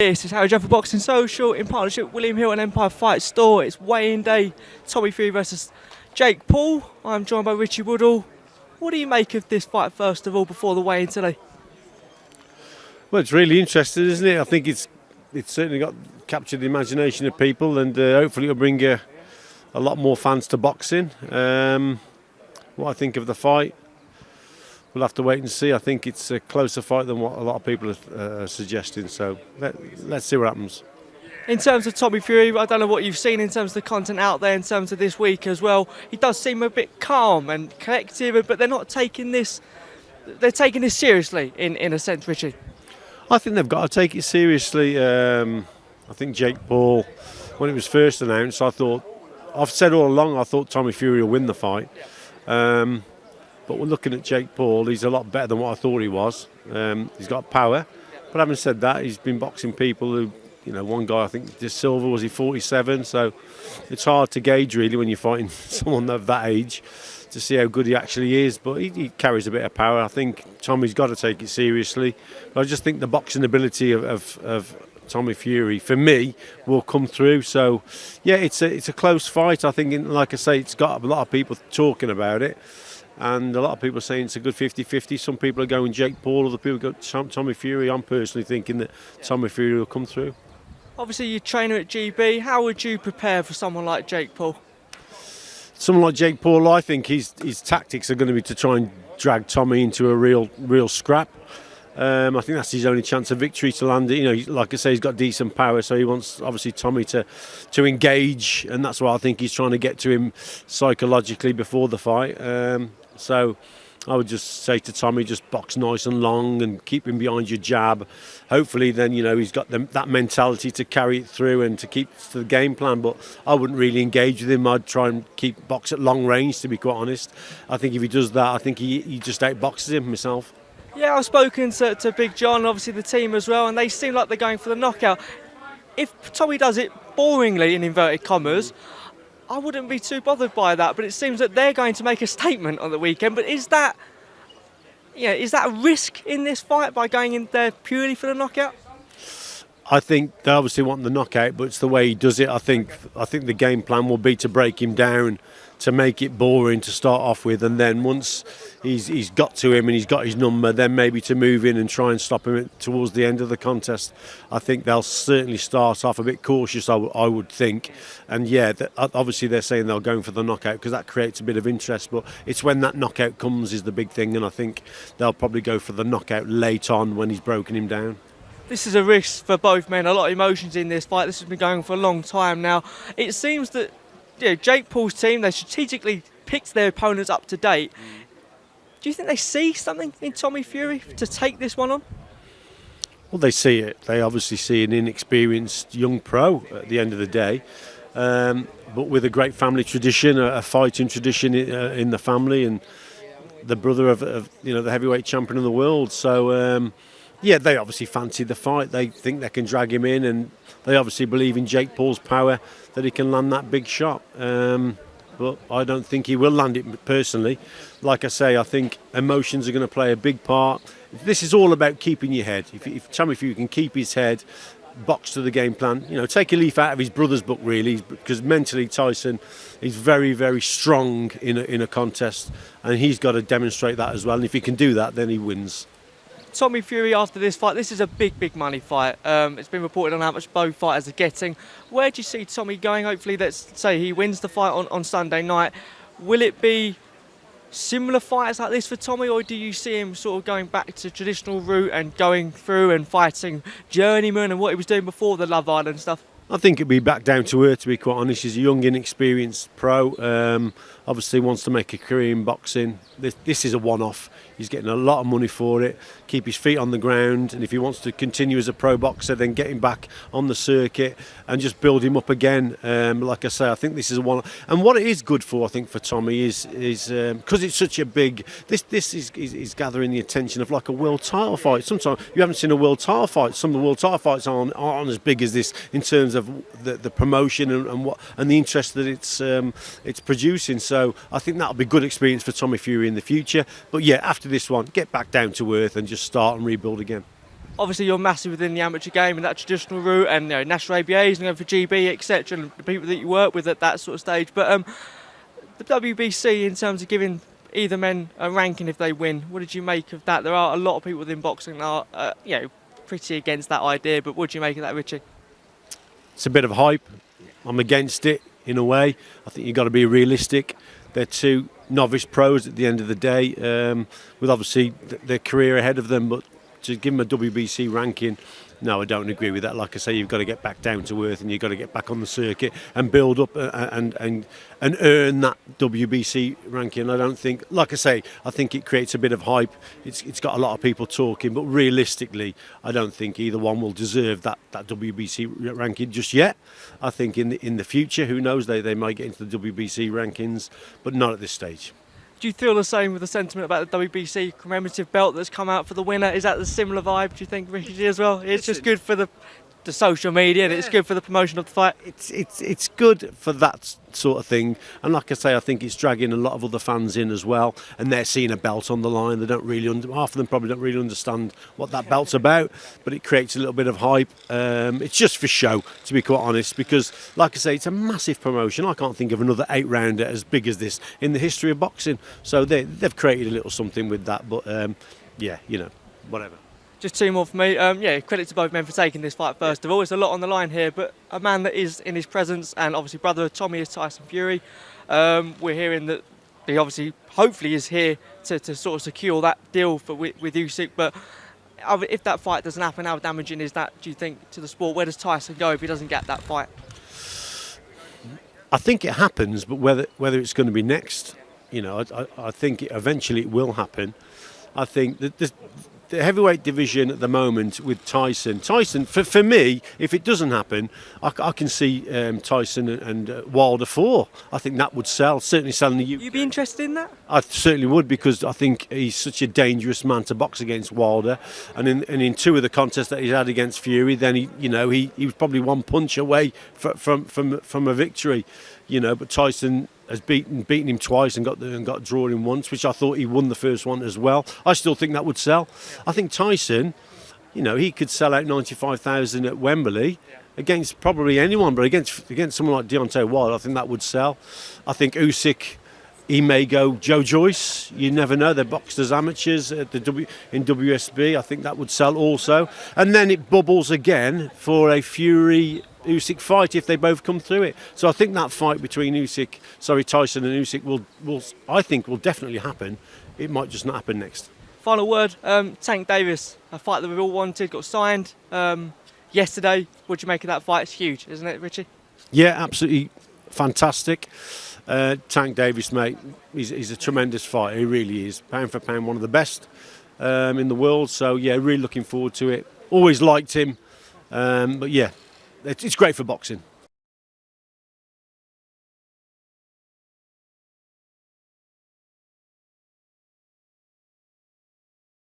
This is Harry Judd for Boxing Social in partnership with William Hill and Empire Fight Store. It's weigh-in day, Tommy Fury versus Jake Paul. I'm joined by Richie Woodhall. What do you make of this fight, first of all, before the weigh-in today? Well, it's really interesting, isn't it? I think it's certainly got captured the imagination of people, and hopefully it'll bring a lot more fans to boxing. What I think of the fight, we'll have to wait and see. I think it's a closer fight than what a lot of people are suggesting, so let's see what happens. In terms of Tommy Fury, I don't know what you've seen in terms of the content out there in terms of this week as well. He does seem a bit calm and collective, but they're not taking this. They're taking this seriously, in a sense, Richie. I think they've got to take it seriously. I think Jake Paul, when it was first announced, I've said all along I thought Tommy Fury will win the fight. But we're looking at Jake Paul, he's a lot better than what I thought he was. He's got power. But having said that, he's been boxing people who, one guy, I think, De Silva, was he 47? So it's hard to gauge, really, when you're fighting someone of that age to see how good he actually is. But he carries a bit of power. I think Tommy's got to take it seriously. But I just think the boxing ability of Tommy Fury, for me, will come through. So, yeah, it's a close fight. I think, like I say, it's got a lot of people talking about it. And a lot of people are saying it's a good 50-50. Some people are going Jake Paul, other people go Tommy Fury. I'm personally thinking that Tommy Fury will come through. Obviously, you're trainer at GB. How would you prepare for someone like Jake Paul? Someone like Jake Paul, I think his tactics are going to be to try and drag Tommy into a real scrap. I think that's his only chance of victory to land it. Like I say, he's got decent power, so he wants obviously Tommy to engage, and that's what I think he's trying to get to him psychologically before the fight. So I would just say to Tommy, just box nice and long and keep him behind your jab. Hopefully then, he's got that mentality to carry it through and to keep to the game plan. But I wouldn't really engage with him. I'd try and keep box at long range, to be quite honest. I think if he does that, I think he just outboxes him myself. Yeah, I've spoken to Big John, obviously the team as well, and they seem like they're going for the knockout. If Tommy does it boringly, in inverted commas, I wouldn't be too bothered by that, but it seems that they're going to make a statement on the weekend. But is that a risk in this fight by going in there purely for the knockout? I think they obviously want the knockout, but it's the way he does it. I think the game plan will be to break him down, to make it boring to start off with, and then once he's got to him and he's got his number, then maybe to move in and try and stop him towards the end of the contest. I think they'll certainly start off a bit cautious, I would think. And yeah, obviously they're saying they're going for the knockout because that creates a bit of interest, but it's when that knockout comes is the big thing, and I think they'll probably go for the knockout late on when he's broken him down. This is a risk for both men. A lot of emotions in this fight. This has been going for a long time now. It seems that Jake Paul's team, they strategically picked their opponents up to date. Do you think they see something in Tommy Fury to take this one on? Well, they see it. They obviously see an inexperienced young pro at the end of the day, but with a great family tradition, a fighting tradition in the family, and the brother of the heavyweight champion of the world. So, they obviously fancy the fight. They think they can drag him in, and they obviously believe in Jake Paul's power, that he can land that big shot. But I don't think he will land it personally. Like I say, I think emotions are going to play a big part. This is all about keeping your head. If Tommy Fury can keep his head, box to the game plan, take a leaf out of his brother's book, really, because mentally Tyson is very, very strong in a contest, and he's got to demonstrate that as well. And if he can do that, then he wins. Tommy Fury, after this fight, this is a big money fight. It's been reported on how much both fighters are getting. Where do you see Tommy going? Hopefully, let's say he wins the fight on Sunday night. Will it be similar fights like this for Tommy, or do you see him sort of going back to traditional route and going through and fighting journeyman and what he was doing before the Love Island stuff? I think it'd be back down to earth, to be quite honest. He's a young, inexperienced pro. Obviously wants to make a career in boxing. This is a one-off. He's getting a lot of money for it. Keep his feet on the ground, and if he wants to continue as a pro boxer, then get him back on the circuit and just build him up again. Like I say, I think this is a one. And what it is good for, I think, for Tommy is because it's such a big. This is gathering the attention of like a world title fight. Sometimes you haven't seen a world title fight. Some of the world title fights aren't as big as this in terms of the promotion and the interest that it's producing. So I think that'll be good experience for Tommy Fury in the future. But yeah, after this one, get back down to earth and just start and rebuild again. Obviously, you're massive within the amateur game and that traditional route, and national ABAs and going for GB, etc., and the people that you work with at that sort of stage. But the WBC, in terms of giving either men a ranking if they win, what did you make of that? There are a lot of people within boxing that are, pretty against that idea. But what do you make of that, Richie? It's a bit of hype. I'm against it in a way. I think you've got to be realistic. They're two novice pros at the end of the day, with obviously their career ahead of them, but to give them a WBC ranking, no, I don't agree with that. Like I say, you've got to get back down to earth and you've got to get back on the circuit and build up and earn that WBC ranking. I don't think, like I say, I think it creates a bit of hype. It's got a lot of people talking, but realistically, I don't think either one will deserve that WBC ranking just yet. I think in the future, who knows, they might get into the WBC rankings, but not at this stage. Do you feel the same with the sentiment about the WBC commemorative belt that's come out for the winner? Is that the similar vibe, do you think, Richie, as well? It's just good for the social media and it's good for the promotion of the fight. It's good for that sort of thing, and like I say, I think it's dragging a lot of other fans in as well, and they're seeing a belt on the line. They don't really half of them probably don't really understand what that belt's about, but it creates a little bit of hype. It's just for show, to be quite honest, because like I say, it's a massive promotion. I can't think of another 8-rounder as big as this in the history of boxing, so they've created a little something with that, but whatever. Just two more for me. Credit to both men for taking this fight first of all. It's a lot on the line here, but a man that is in his presence, and obviously brother of Tommy is Tyson Fury. We're hearing that he obviously, hopefully, is here to sort of secure that deal with Usyk. But if that fight doesn't happen, how damaging is that, do you think, to the sport? Where does Tyson go if he doesn't get that fight? I think it happens, but whether it's going to be next, I think eventually it will happen. I think that the heavyweight division at the moment with Tyson, for me, if it doesn't happen, I can see Tyson and Wilder 4. I think that would sell, certainly sell in the UK. You'd be interested in that? I certainly would, because I think he's such a dangerous man to box against, Wilder, and in two of the contests that he's had against Fury, then he was probably one punch away from a victory, but Tyson has beaten him twice and got drawn in once, which I thought he won the first one as well. I still think that would sell. I think Tyson, he could sell out 95,000 at Wembley against probably anyone, but against someone like Deontay Wilder, I think that would sell. I think Usyk, he may go Joe Joyce. You never know. They're boxed as amateurs at in WSB. I think that would sell also. And then it bubbles again for a Fury-Usyk fight if they both come through it. So I think that fight between Tyson and Usyk will definitely happen. It might just not happen next. Final word, Tank Davis, a fight that we've all wanted, got signed yesterday. What do you make of that fight? It's huge, isn't it, Richie? Yeah, absolutely fantastic. Tank Davis, mate, he's a tremendous fighter. He really is. Pound for pound, one of the best in the world. So, yeah, really looking forward to it. Always liked him. But, yeah, it's great for boxing.